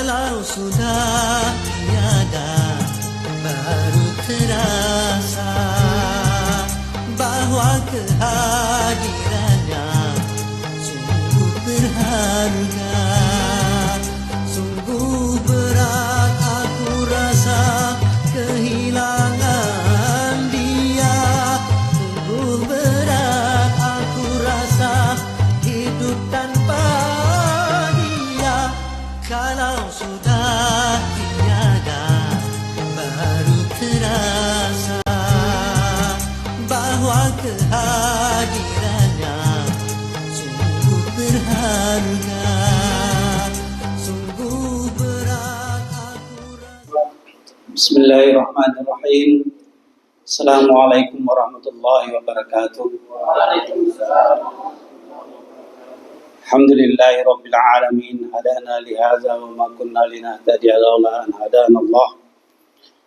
Kalau sudah tiada, baru terasa bahwa kehadirannya sungguh berharga. Sungguh berat aku rasa kehilangan dia. Sungguh berat aku rasa hidup tanpa dia. Kalau sudah tiada, baru terasa bahwa kehadirannya sungguh berharga. Sungguh berat aku rasa. Bismillahirrahmanirrahim. Assalamualaikum warahmatullahi wabarakatuh. Alhamdulillahi rabbil alamin. Hadana lihadza wa ma kunna linahtadiya laula an hadana Allah.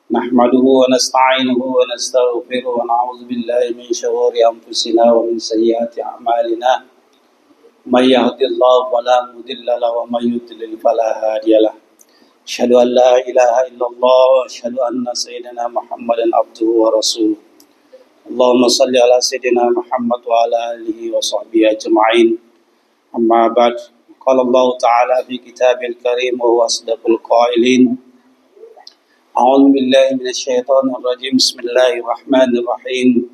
Nahmaduhu wa nasta'inuhu wa nastaghfiruhu wa na'udzu billahi min shururi anfusina wa min sayyiati a'malina. May yahdihillahu fala mudilla lahu wa may yudlil fala hadiya lahu. Asyhadu an la ilaha illallah wa asyhadu anna sayyidina Muhammadan abduhu wa rasuluh. Allahumma salli ala sayyidina Muhammad wa ala alihi wa sahbihi ajma'in. Amma ba'd. Qala Allah ta'ala fi kitabil karim wa huwa asdaqul qailin. A'udzu billahi minasyaitonir rajim. Bismillahirrahmanirrahim.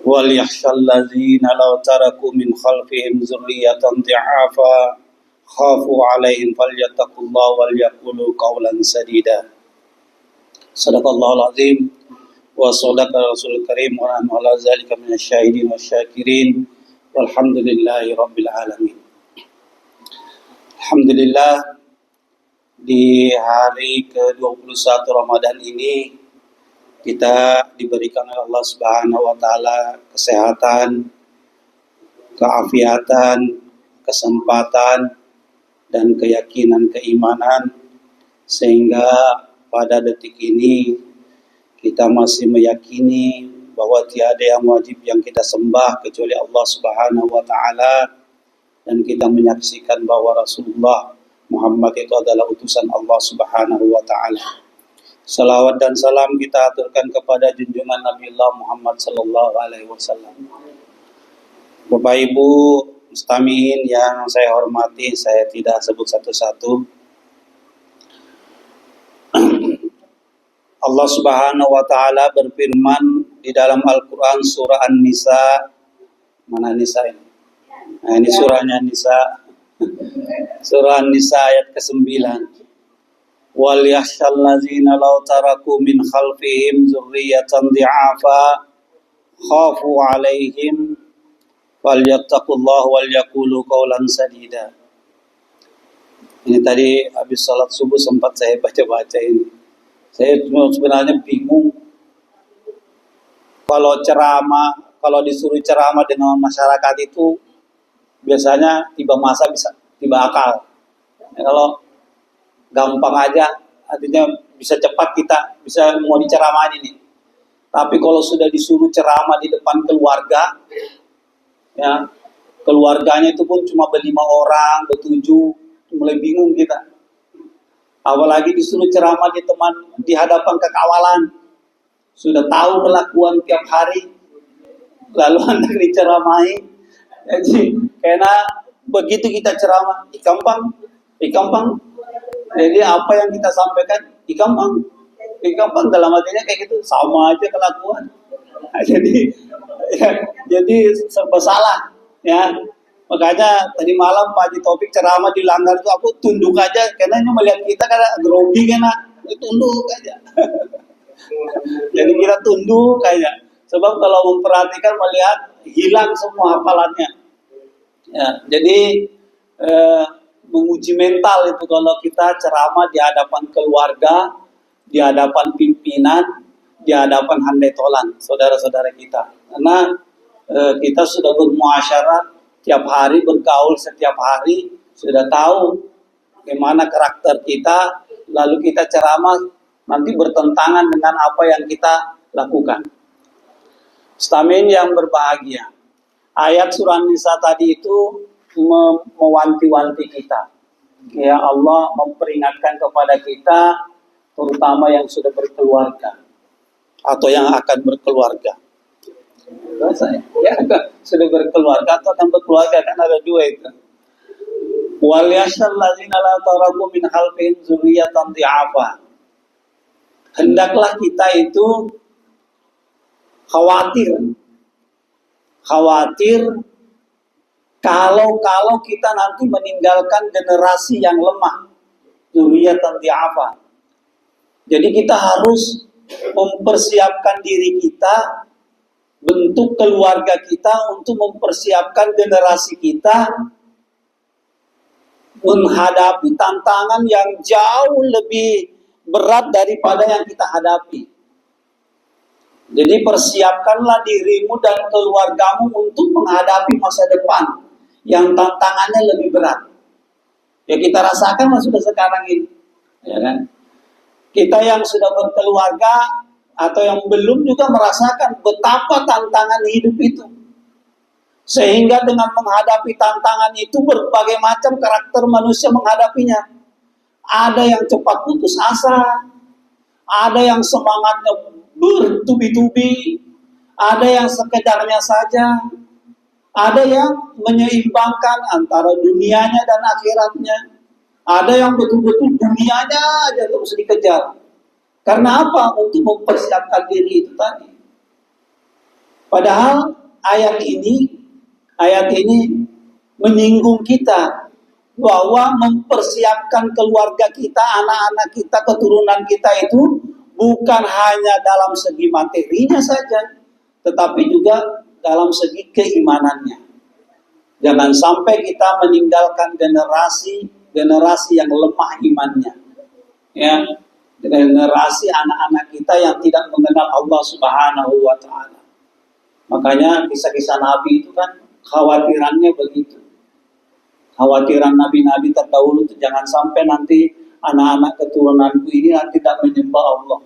Wal yakhshal ladzina law taraku min khalfihim dzurriyyatan dhi'afa khafu 'alaihim falyattaqullaha wal yaqulu qawlan sadida. Shadaqallahul azim wa shadaqa rasulul karim wa nahnu 'ala dzalika minasyahidin wasyakirin. Walhamdulillahi rabbil alamin. Alhamdulillah, di hari ke-21 Ramadan ini kita diberikan oleh Allah Subhanahu wa taala kesehatan, keafiatan, kesempatan dan keyakinan keimanan sehingga pada detik ini kita masih meyakini bahwa tiada yang wajib yang kita sembah kecuali Allah Subhanahu wa taala, dan kita menyaksikan bahwa Rasulullah Muhammad itu adalah utusan Allah Subhanahu wa taala. Salawat dan salam kita aturkan kepada junjungan Nabi Allah Muhammad sallallahu alaihi wasallam. Bapak Ibu mustami'in yang saya hormati, saya tidak sebut satu-satu. Allah Subhanahu wa taala berfirman di dalam Al-Qur'an surah An-Nisa. Mana Nisa ini? Nah, ini surahnya Nisa. Surah An-Nisa ayat ke-9. Wal yakhshal ladzina law taraku min khalfihim dzurriyyatan dhi'afa khafu 'alaihim falyattaqullaha wal yaqulu qawlan sadida. Ini tadi habis salat subuh sempat saya baca-baca ini. Saya sebenarnya bingung kalau disuruh ceramah dengan masyarakat itu biasanya tiba masa bisa tiba akal. Ya, kalau gampang aja artinya bisa cepat kita bisa mau diceramahin ini. Tapi kalau sudah disuruh ceramah di depan keluarga, ya keluarganya itu pun cuma 5 orang, 7, mulai bingung kita. Apalagi disuruh ceramah di hadapan kekawalan, sudah tahu kelakuan tiap hari, lalu Anda diceramahi. Jadi karena begitu kita ceramah, ikampang. Jadi apa yang kita sampaikan, ikampang dalam artinya kayak gitu, sama aja kelakuan. Nah, jadi serba salah, ya. Makanya tadi malam Pak Haji Taufik ceramah di Langgar itu aku tunduk aja, karena ini melihat kita karena grogi kan, tunduk aja. Jadi kita tunduk aja. Sebab kalau memperhatikan melihat hilang semua hafalannya. Ya, jadi menguji mental itu kalau kita ceramah di hadapan keluarga, di hadapan pimpinan, di hadapan handai tolan, saudara-saudara kita. Karena kita sudah bermuasyarah tiap hari, bergaul setiap hari, sudah tahu bagaimana karakter kita, lalu kita ceramah nanti bertentangan dengan apa yang kita lakukan. Mustami'in yang berbahagia, ayat surah Nisa tadi itu mewanti-wanti kita. Ya Allah memperingatkan kepada kita, terutama yang sudah berkeluarga atau yang akan berkeluarga. Ya, sudah berkeluarga atau akan berkeluarga, kan ada dua itu. Wal yashal ladzina la taraku min khalfihim dzurriyyatan dhi'afa. Hendaklah kita itu khawatir kalau kita nanti meninggalkan generasi yang lemah, dzurriyyatan dhi'afa. Jadi kita harus mempersiapkan diri kita, bentuk keluarga kita untuk mempersiapkan generasi kita menghadapi tantangan yang jauh lebih berat daripada yang kita hadapi. Jadi persiapkanlah dirimu dan keluargamu untuk menghadapi masa depan yang tantangannya lebih berat. Ya kita rasakan sudah sekarang ini, ya kan? Kita yang sudah berkeluarga atau yang belum juga merasakan betapa tantangan hidup itu. Sehingga dengan menghadapi tantangan itu berbagai macam karakter manusia menghadapinya. Ada yang cepat putus asa, ada yang semangatnya bertubi-tubi, ada yang sekedarnya saja, ada yang menyeimbangkan antara dunianya dan akhiratnya, ada yang betul-betul dunianya aja terus dikejar. Karena apa? Untuk mempersiapkan diri itu tadi. Padahal ayat ini menyinggung kita bahwa mempersiapkan keluarga kita, anak-anak kita, keturunan kita itu bukan hanya dalam segi materinya saja, tetapi juga dalam segi keimanannya. Jangan sampai kita meninggalkan generasi yang lemah imannya. Ya, generasi anak-anak kita yang tidak mengenal Allah Subhanahu wa taala. Makanya kisah-kisah Nabi itu kan khawatirannya begitu. Khawatiran nabi-nabi terdahulu itu jangan sampai nanti anak-anak keturunanku ini nanti tidak menyembah Allah.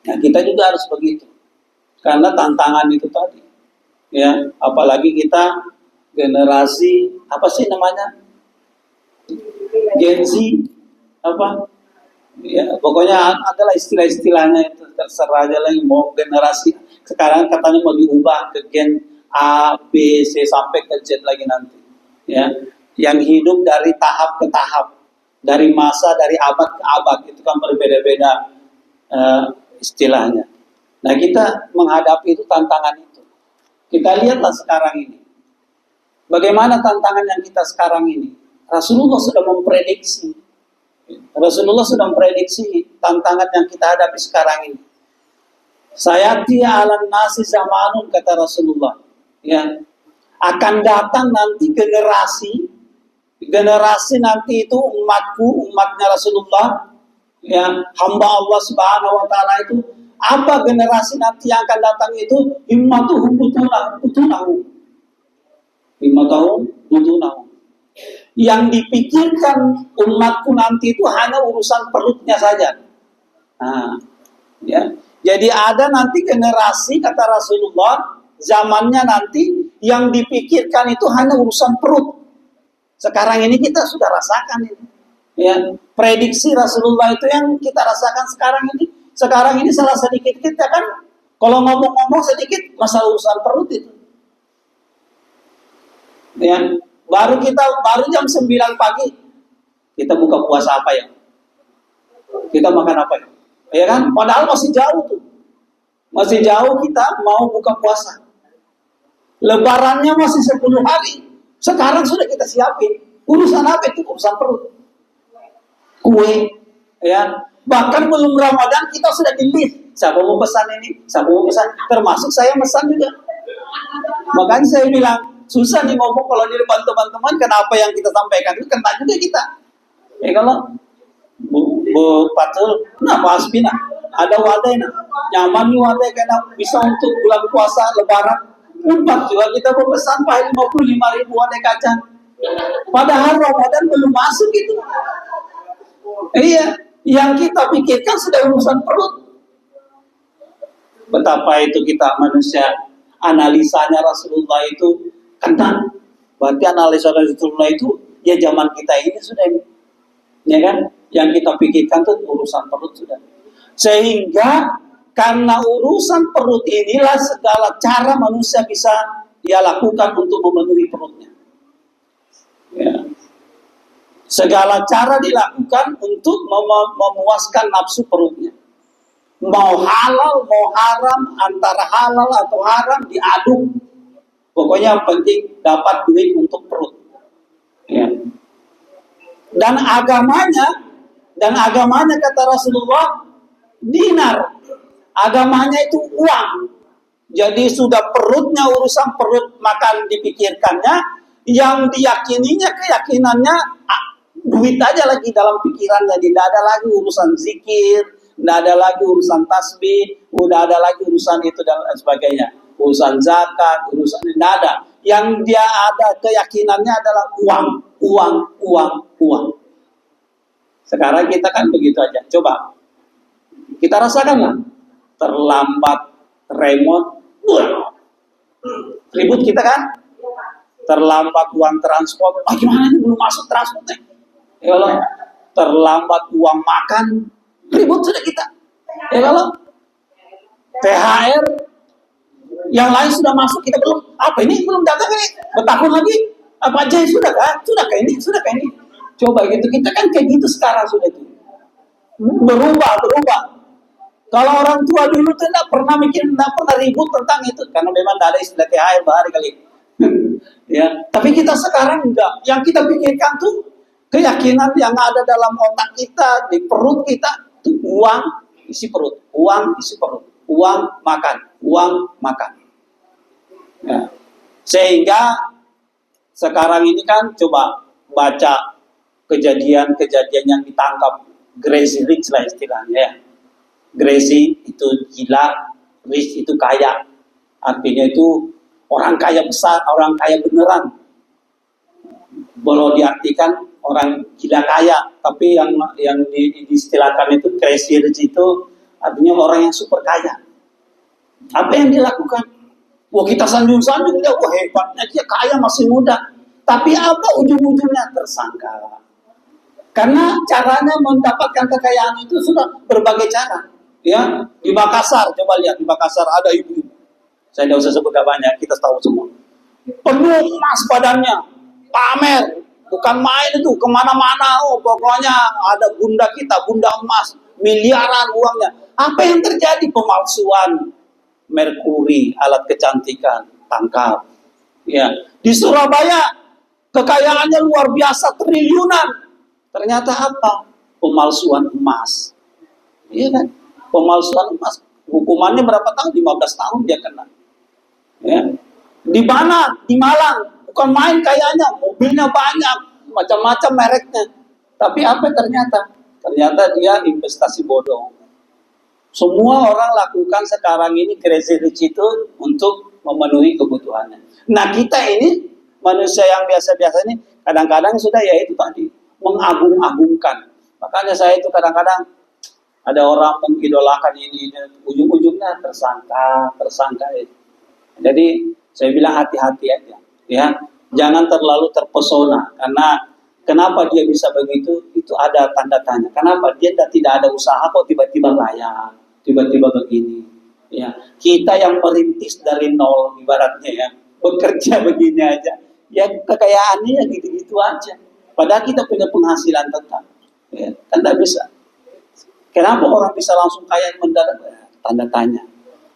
Nah, kita juga harus begitu. Karena tantangan itu tadi. Ya, apalagi kita generasi apa sih namanya? Gen Z apa? Ya, pokoknya adalah istilah-istilahnya itu, terserah aja lah mau generasi. Sekarang katanya mau diubah ke gen A, B, C sampai ke Z lagi nanti. Ya, yang hidup dari tahap ke tahap, dari abad ke abad, itu kan berbeda-beda istilahnya. Nah, kita menghadapi itu tantangan itu. Kita lihatlah sekarang ini. Bagaimana tantangan yang kita sekarang ini? Rasulullah sudah memprediksi tantangan yang kita hadapi sekarang ini. Sayati alan nasi zamanun, kata Rasulullah. Ya, akan datang nanti generasi nanti itu umatnya Rasulullah, ya, hamba Allah Subhanahu wa taala itu. Apa generasi nanti yang akan datang itu? Himmatuhum butunahu. Yang dipikirkan umatku nanti itu hanya urusan perutnya saja. Nah, ya. Jadi ada nanti generasi, kata Rasulullah, zamannya nanti yang dipikirkan itu hanya urusan perut. Sekarang ini kita sudah rasakan ini. Ya, prediksi Rasulullah itu yang kita rasakan sekarang ini. Sekarang ini salah sedikit kita kan, kalau ngomong-ngomong sedikit masalah urusan perut itu. Ya, baru jam 9 pagi kita buka puasa apa ya? Kita makan apa ya? Ya kan? Padahal masih jauh tuh. Masih jauh kita mau buka puasa. Lebarannya masih 10 hari. Sekarang sudah kita siapin. Urusan apa itu? Urusan perut. Kue, ya. Bahkan belum Ramadan kita sudah di-list. Siapa mau pesan ini? Siapa mau pesan? Termasuk saya pesan juga. Makanya saya bilang, susah nih ngomong kalau di depan teman-teman, kenapa yang kita sampaikan itu kena juga kita. Ya kalau Bu Patul, kenapa Asbina? Ada wadahnya, nyaman nih wadah karena bisa untuk bulan puasa Lebaran. Umpat juga kita berpesan Pak 55.000 wadah kacang. Padahal Ramadan belum masuk itu. Iya, yang kita pikirkan sudah urusan perut. Betapa itu kita manusia, analisanya Rasulullah itu kena. Berarti analisa Rasulullah itu ya zaman kita ini sudah Ya kan? Yang kita pikirkan tuh urusan perut sudah. Sehingga karena urusan perut inilah segala cara manusia bisa dia lakukan untuk memenuhi perutnya. Ya. Segala cara dilakukan untuk memuaskan nafsu perutnya. Mau halal, mau haram, antara halal atau haram diaduk. Pokoknya yang penting dapat duit untuk perut. Ya. Dan agamanya kata Rasulullah dinar. Agamanya itu uang. Jadi sudah perutnya urusan perut makan dipikirkannya. Yang diyakininya keyakinannya duit aja lagi dalam pikirannya. Tidak ada lagi urusan zikir, tidak ada lagi urusan tasbih, udah ada lagi urusan itu dan sebagainya. Urusan zakat, urusan tidak ada. Yang dia ada keyakinannya adalah uang. Sekarang kita kan begitu aja. Coba kita rasakan lah. Terlambat remote, ribut kita kan? Terlambat uang transport, gimana ini belum masuk transportnya? Ya kalau terlambat uang makan, ribut sudah kita. Ya kalau THR yang lain sudah masuk, kita belum. Apa ini belum datang ini? Bertahun lagi? Apa aja sudah kan? Sudah kayak ini. Coba gitu, kita kan kayak gitu sekarang sudah itu. Berubah. Kalau orang tua dulu tuh tidak pernah ribut tentang itu, karena memang tidak ada istilah THR bahari kali. Ya, tapi kita sekarang enggak. Yang kita pikirkan tuh keyakinan yang ada dalam otak kita, di perut kita tuh uang isi perut, uang makan. Ya. Sehingga sekarang ini kan coba baca kejadian-kejadian yang ditangkap Crazy Rich lah istilahnya ya. Crazy itu gila, rich itu kaya. Artinya itu orang kaya besar, orang kaya beneran. Boleh diartikan orang gila kaya, tapi yang diistilahkan itu crazy rich itu artinya orang yang super kaya. Apa yang dilakukan? Wah, kita sanjung-sanjung dia, wah hebatnya dia kaya masih muda. Tapi apa ujung-ujungnya? Tersangka. Karena caranya mendapatkan kekayaan itu sudah berbagai cara. Ya, di Makassar, coba lihat di Makassar ada ibu. Saya tidak usah sebut banyak, kita tahu semua. Penuh emas badannya, pamer, bukan main itu, kemana-mana. Oh, pokoknya ada bunda kita, bunda emas, miliaran uangnya. Apa yang terjadi? Pemalsuan merkuri, alat kecantikan, tangkap. Ya, di Surabaya kekayaannya luar biasa, triliunan. Ternyata apa? Pemalsuan emas. Iya kan? Pemalsuan emas. Hukumannya berapa tahun? 15 tahun dia kena. Ya. Di mana? Di Malang. Bukan main kayaknya, mobilnya banyak, macam-macam mereknya. Tapi apa ternyata? Ternyata dia investasi bodong. Semua orang lakukan sekarang ini crazy rich itu untuk memenuhi kebutuhannya. Nah kita ini manusia yang biasa-biasa ini kadang-kadang sudah ya itu tadi mengagung-agungkan. Makanya saya itu kadang-kadang ada orang mengidolakan ini, ujung-ujungnya tersangka itu. Jadi saya bilang hati-hati aja, ya, jangan terlalu terpesona. Karena kenapa dia bisa begitu? Itu ada tanda tanya. Kenapa dia tidak ada usaha kok tiba-tiba layak, tiba-tiba begini? Ya, kita yang merintis dari nol ibaratnya ya, bekerja begini aja, ya kekayaannya ya gitu-gitu aja. Padahal kita punya penghasilan tetap, ya, kan tidak bisa. Kenapa orang bisa langsung kaya mendadak? Tanda tanya.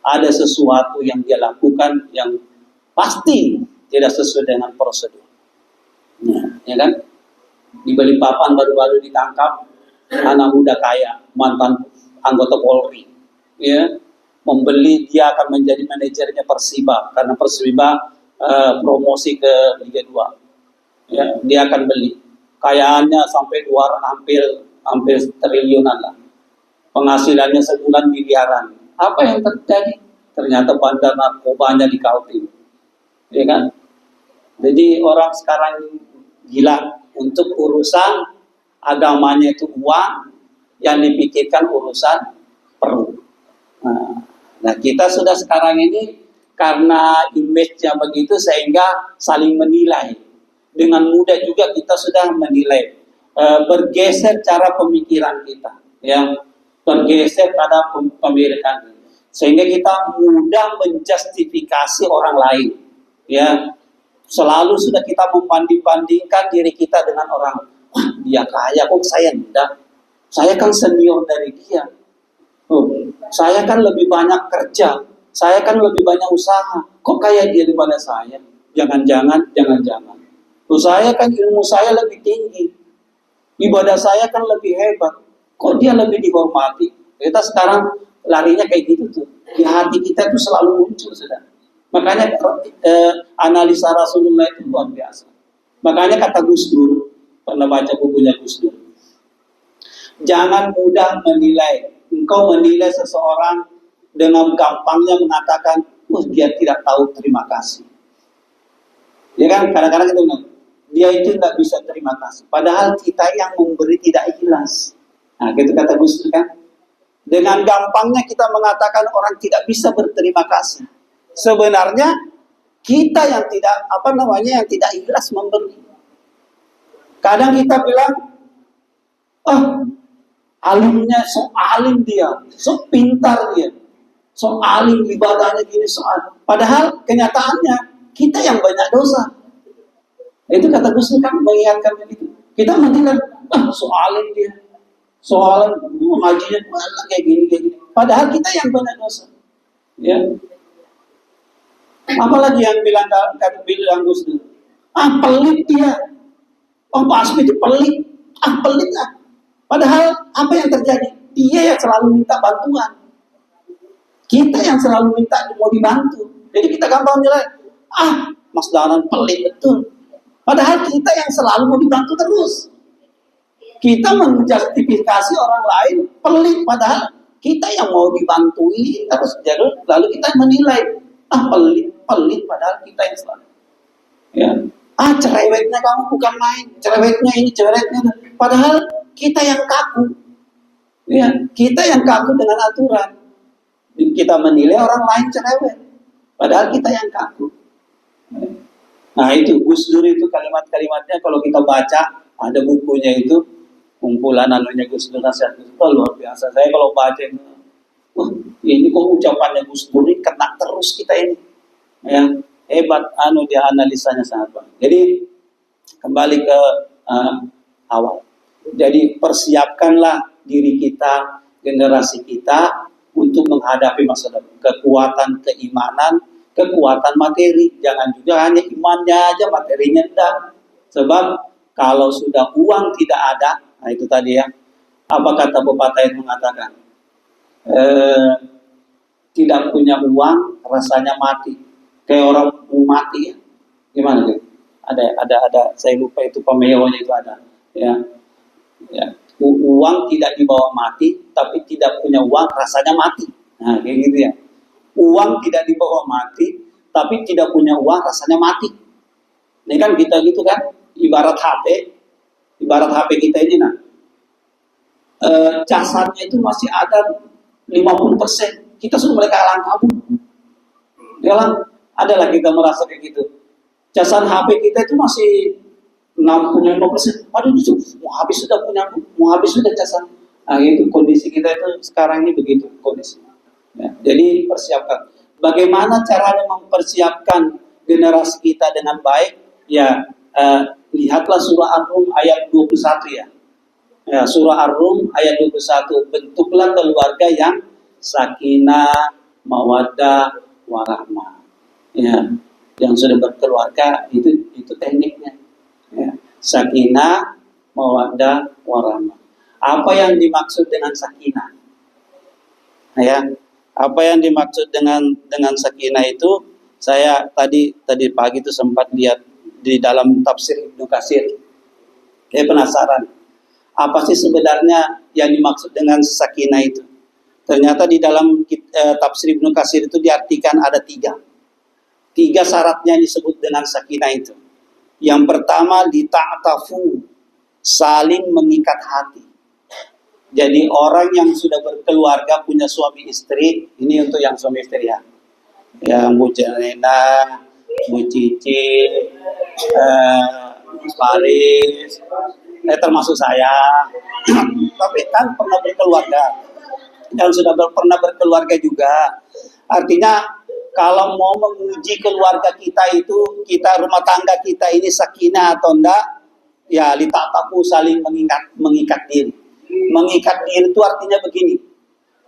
Ada sesuatu yang dia lakukan yang pasti tidak sesuai dengan prosedur. Nah, ya kan? Di Balikpapan baru-baru ditangkap anak muda kaya, mantan anggota Polri. Ya, membeli, dia akan menjadi manajernya Persiba karena Persiba promosi ke Liga 2. Ya, dia akan beli. Kayaannya sampai hampir triliunan lah. Penghasilannya sebulan miliaran. Apa yang terjadi? Ternyata bandar narkobanya di Kaltim. Ya kan? Jadi orang sekarang gila untuk urusan agamanya itu uang, yang dipikirkan urusan perut. Nah, kita sudah sekarang ini karena image-nya begitu sehingga saling menilai. Dengan mudah juga kita sudah menilai. bergeser cara pemikiran kita, ya, bergeser pada pemikiran, sehingga kita mudah menjustifikasi orang lain, ya. Selalu sudah kita membanding-bandingkan diri kita dengan orang. Wah, dia kaya kok saya enggak. Saya kan senior dari dia. Oh, saya kan lebih banyak kerja. Saya kan lebih banyak usaha. Kok kaya dia daripada saya? Jangan-jangan. Oh, saya kan ilmu saya lebih tinggi. Ibadah saya kan lebih hebat. Kok dia lebih dihormati? Kita sekarang larinya kayak gitu tuh. Di hati kita tuh selalu muncul sudah. Makanya analisa Rasulullah itu luar biasa. Makanya kata Gus Dur, pernah baca bukunya Gus Dur, jangan mudah menilai. Engkau menilai seseorang dengan gampangnya mengatakan, dia tidak tahu terima kasih. Ya kan, kadang-kadang kita bilang, dia itu tidak bisa terima kasih. Padahal kita yang memberi tidak ikhlas. Nah, gitu kata Gus Dur kan. Dengan gampangnya kita mengatakan orang tidak bisa berterima kasih. Sebenarnya kita yang yang tidak ikhlas memberi. Kadang kita bilang, alimnya sok alim dia, sok pintar dia, sok alim ibadahnya gini soal. Padahal kenyataannya kita yang banyak dosa. Itu kata Gus kan mengingatkan begitu. Kita menilai, sok alim dia, soalnya ngajinya banyak kayak gini. Padahal kita yang banyak dosa. Ya. Apalagi yang bilang Gus Dur, pelit dia. Pak Asmi itu pelit, pelit. Padahal apa yang terjadi? Dia yang selalu minta bantuan. Kita yang selalu minta mau dibantu. Jadi kita gampang nilai, Mas Danan pelit betul. Padahal kita yang selalu mau dibantu terus. Kita menjustifikasi orang lain pelit, padahal kita yang mau dibantui terus. Lalu kita menilai, pelit padahal kita yang selalu. Ya. Cerewetnya kamu bukan main, cerewetnya ini, cerewetnya. Padahal kita yang kaku. Ya, kita yang kaku dengan aturan. Kita menilai orang lain cerewet, padahal kita yang kaku. Nah, itu Gus Dur itu kalimat-kalimatnya kalau kita baca, ada bukunya itu, kumpulan anunya Gus Dur, nasihat Gus Dur, luar biasa. Saya kalau baca itu, ini kok ucapannya Gus Dur ini kena terus kita ini. Ya, hebat dia analisanya sangat baik. Jadi kembali ke awal. Jadi persiapkanlah diri kita, generasi kita untuk menghadapi masa depan. Kekuatan keimanan, kekuatan materi. Jangan juga hanya imannya aja, materinya enggak. Sebab kalau sudah uang tidak ada, nah itu tadi ya. Apa kata pepatah yang mengatakan? Tidak punya uang rasanya mati. Kayak orang mau mati ya. Gimana tuh? Ada saya lupa itu pemeonya itu ada. Ya. Uang tidak dibawa mati, tapi tidak punya uang rasanya mati. Nah, kayak gitu ya. Uang tidak dibawa mati, tapi tidak punya uang rasanya mati. Ini kan kita gitu kan, ibarat HP kita ini casannya itu masih ada 50%. Kita sudah mulai kalang kabut. Adalah kita merasa kayak gitu. Casan HP kita itu masih 65%. Aduh, mau habis sudah casan. Nah, itu kondisi kita itu sekarang ini begitu kondisi. Ya, jadi persiapkan. Bagaimana caranya mempersiapkan generasi kita dengan baik? Ya, lihatlah surah Ar-Rum ayat 21 ya. Ya, surah Ar-Rum ayat 21. Bentuklah keluarga yang sakinah, mawaddah, warahmah. Ya, yang sudah berkeluarga itu tekniknya. Ya, sakinah, mawaddah, warahmah. Apa yang dimaksud dengan sakinah? Ya, apa yang dimaksud dengan sakinah itu? Saya tadi pagi itu sempat lihat di dalam tafsir Ibnu Katsir. Saya penasaran, apa sih sebenarnya yang dimaksud dengan sakinah itu? Ternyata di dalam tafsir Ibnu Katsir itu diartikan ada tiga syaratnya disebut dengan sakinah itu. Yang pertama, lita'tafu, saling mengikat hati. Jadi orang yang sudah berkeluarga, punya suami istri, ini untuk yang suami istri ya. Yang Bu Jelena, Bu Cici, Mas Faris, termasuk saya. Tapi kan pernah berkeluarga, yang sudah pernah berkeluarga juga. Artinya kalau mau menguji keluarga kita itu, kita rumah tangga kita ini sakinah atau enggak, ya litataku saling mengikat diri. Mengikat diri itu artinya begini.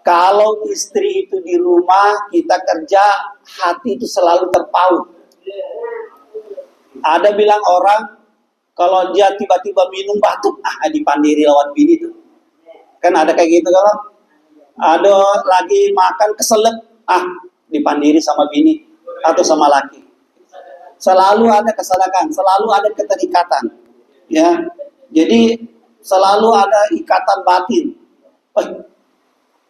Kalau istri itu di rumah, kita kerja, hati itu selalu terpaut. Ada bilang orang, kalau dia tiba-tiba minum batuk, dipandiri lawan bini tuh. Kan ada kayak gitu kalau ada lagi makan keselak, dipandiri sama bini atau sama laki. Selalu ada kesalahan, selalu ada keterikatan. Ya, jadi selalu ada ikatan batin.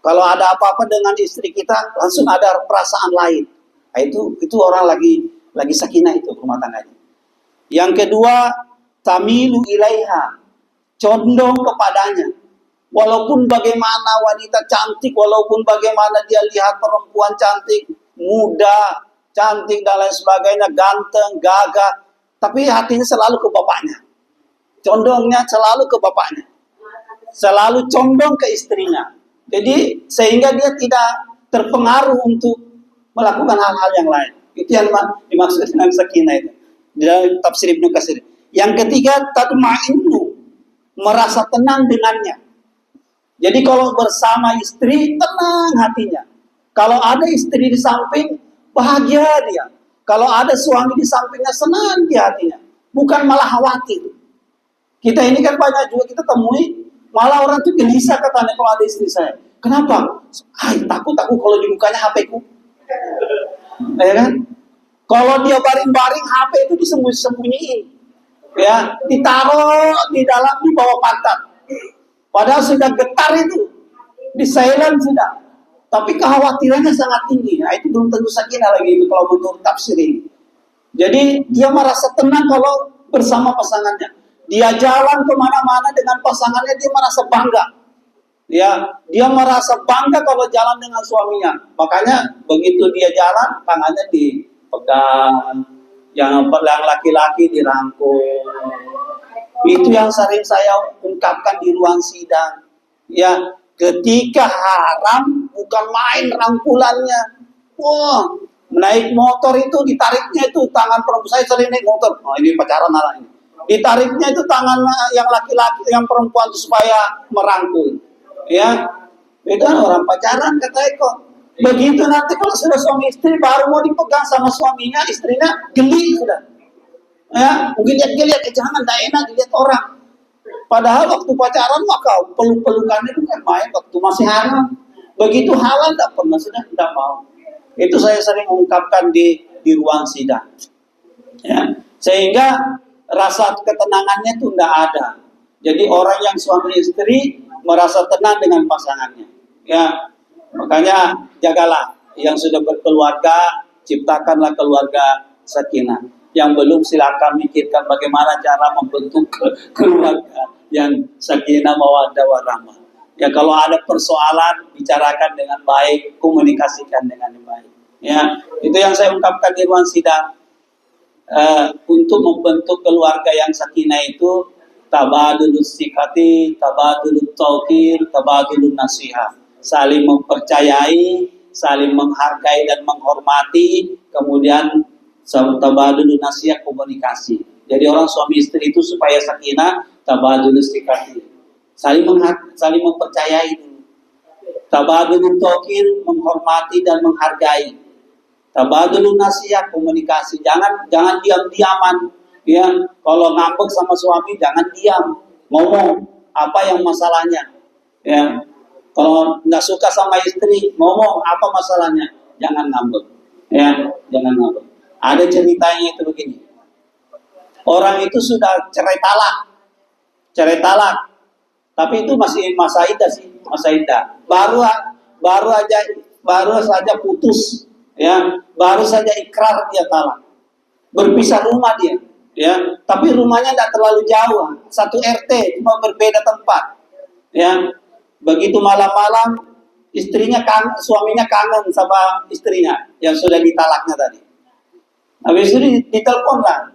Kalau ada apa-apa dengan istri kita, langsung ada perasaan lain. Nah, itu orang lagi sakinah itu rumah tangganya. Yang kedua, tamilu ilaiha, condong kepadanya. Walaupun bagaimana wanita cantik, walaupun bagaimana dia lihat perempuan cantik, muda, cantik dan lain sebagainya, ganteng, gagah, tapi hatinya selalu ke bapaknya. Condongnya selalu ke bapaknya. Selalu condong ke istrinya. Jadi sehingga dia tidak terpengaruh untuk melakukan hal-hal yang lain. Itu yang dimaksud dengan sakinah itu. Di dalam tafsir Ibnu Katsir. Yang ketiga, tatma'innu, merasa tenang dengannya. Jadi kalau bersama istri, tenang hatinya. Kalau ada istri di samping, bahagia dia. Kalau ada suami di sampingnya, senang dia hatinya. Bukan malah khawatir. Kita ini kan banyak juga kita temui, malah orang tuh gelisah katanya kalau ada istri saya. Kenapa? Takut aku kalau dibukanya HP ku. Ya kan? Kalau dia baring-baring, HP itu disembunyi-sembunyiin. Ya, ditaruh di bawah pantat. Padahal sudah getar itu, di silent sudah. Tapi kekhawatirannya sangat tinggi. Nah, itu belum tentu sakinah lagi itu kalau menurut tafsir ini. Jadi dia merasa tenang kalau bersama pasangannya. Dia jalan kemana-mana dengan pasangannya, dia merasa bangga. Ya, dia merasa bangga kalau jalan dengan suaminya. Makanya begitu dia jalan, tangannya dipegang, yang laki-laki dirangkul. Itu yang sering saya ungkapkan di ruang sidang. Ya, ketika haram bukan main rangkulannya. Wah, naik motor itu ditariknya itu tangan perempuan. Saya sering naik motor. Ini pacaran ala ini. Ditariknya itu tangan yang laki-laki, yang perempuan itu supaya merangkul. Ya, itu orang pacaran kata Eko. Begitu nanti kalau sudah suami istri baru mau dipegang sama suaminya, istrinya geli sudah. Ya, mungkin lihat jangan, tak enak dilihat orang. Padahal waktu pacaran maka peluk-pelukannya itu kan main waktu masih haram. Begitu halal tak pernah sudah tidak mau. Itu saya sering ungkapkan di ruang sidang. Ya, sehingga rasa ketenangannya itu tidak ada. Jadi orang yang suami istri merasa tenang dengan pasangannya. Ya, makanya jagalah yang sudah berkeluarga, ciptakanlah keluarga sakinah. Yang belum silakan mikirkan bagaimana cara membentuk keluarga yang sakinah mawaddah warahmah. Ya, kalau ada persoalan bicarakan dengan baik, komunikasikan dengan baik. Ya, itu yang saya ungkapkan di ruang sidang. Untuk membentuk keluarga yang sakinah itu tabadulus sikati, tabadulus taukir, tabadulus nasihat, saling mempercayai, saling menghargai dan menghormati, kemudian tabadulus nasihat, komunikasi. Jadi orang suami istri itu supaya sakinah, tabadulus sikati, saling mempercayai dulu, tabadulus taukir, menghormati dan menghargai. Tabadulun nasihat, komunikasi. Jangan diam-diaman. Ya, kalau ngambek sama suami jangan diam. Ngomong apa yang masalahnya. Ya, kalau nggak suka sama istri, ngomong apa masalahnya. Jangan ngambek. Ya, jangan ngambek. Ada ceritanya itu begini. Orang itu sudah cerai talak. Tapi itu masih masa iddah sih, masa iddah. Baru saja putus. Ya, baru saja ikrar dia talak, berpisah rumah dia, ya, tapi rumahnya tidak terlalu jauh, satu RT, cuma berbeda tempat, ya. Begitu malam-malam suaminya kangen sama istrinya yang sudah ditalaknya tadi. Habis itu ditelepon lah,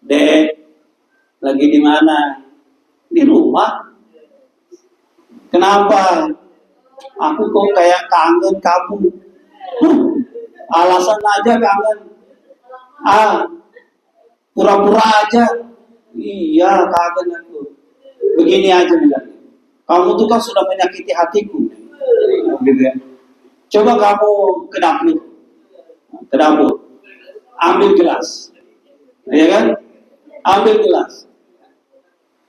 Dek, lagi di mana? Di rumah. Kenapa? Aku kok kayak kangen kamu. Alasan aja kangen. Pura-pura aja. Iya, kangen aku. Begini aja bilang. Kamu tuh kan sudah menyakiti hatiku. Gitu ya. Coba kamu ke dapur. Ke dapur. Ambil gelas. Ya kan? Ambil gelas.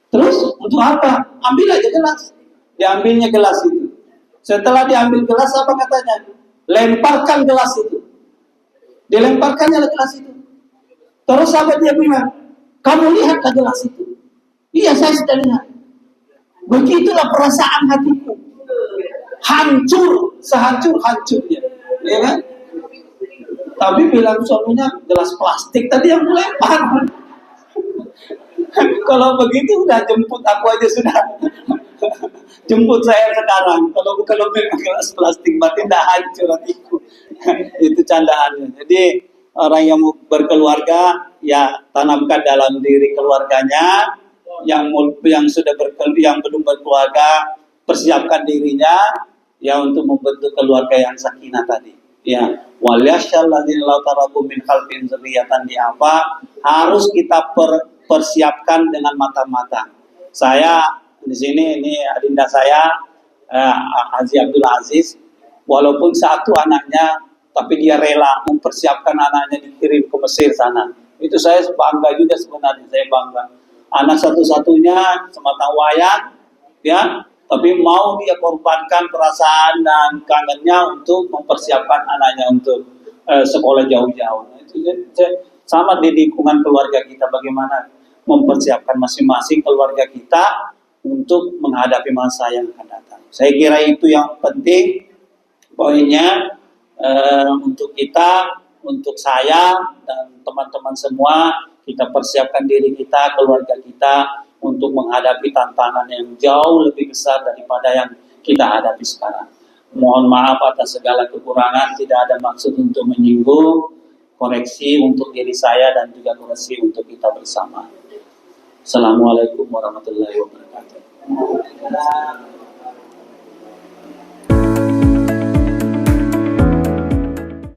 Terus untuk apa? Ambil aja gelas. Diambilnya gelas itu. Setelah diambil gelas apa katanya? Lemparkan gelas itu. Dilemparkannya gelas itu. Terus apa dia bilang? Kamu lihatlah gelas itu. Iya, saya sudah lihat. Begitulah perasaan hatiku. Hancur, sehancur-hancurnya. Ya kan? Tapi bilang suaminya gelas plastik tadi yang melempar. Kalau begitu udah jemput aku aja sudah. Jemput saya sekarang. Kalau memang gelas plastik berarti dah hancur hatiku. Itu candaannya. Jadi orang yang berkeluarga ya tanamkan dalam diri keluarganya. Yang belum berkeluarga persiapkan dirinya ya untuk membentuk keluarga yang sakinah tadi. Ya, walyashalladzina law tarabu min khalfin dzurriyyatan di apa harus kita persiapkan dengan mata-mata. Saya di sini ini adinda saya Haji Abdul Aziz, walaupun satu anaknya tapi dia rela mempersiapkan anaknya dikirim ke Mesir sana. Itu saya bangga juga sebenarnya, saya bangga. Anak satu-satunya semata wayang ya, tapi mau dia korbankan perasaan dan kangennya untuk mempersiapkan anaknya untuk sekolah jauh-jauh. Itu sama di lingkungan keluarga kita, bagaimana mempersiapkan masing-masing keluarga kita untuk menghadapi masa yang akan datang. Saya kira itu yang penting poinnya untuk kita, untuk saya dan teman-teman semua. Kita persiapkan diri kita, keluarga kita untuk menghadapi tantangan yang jauh lebih besar daripada yang kita hadapi sekarang. Mohon maaf atas segala kekurangan, tidak ada maksud untuk menyinggung, koreksi untuk diri saya dan juga koreksi untuk kita bersama. Assalamualaikum warahmatullahi wabarakatuh.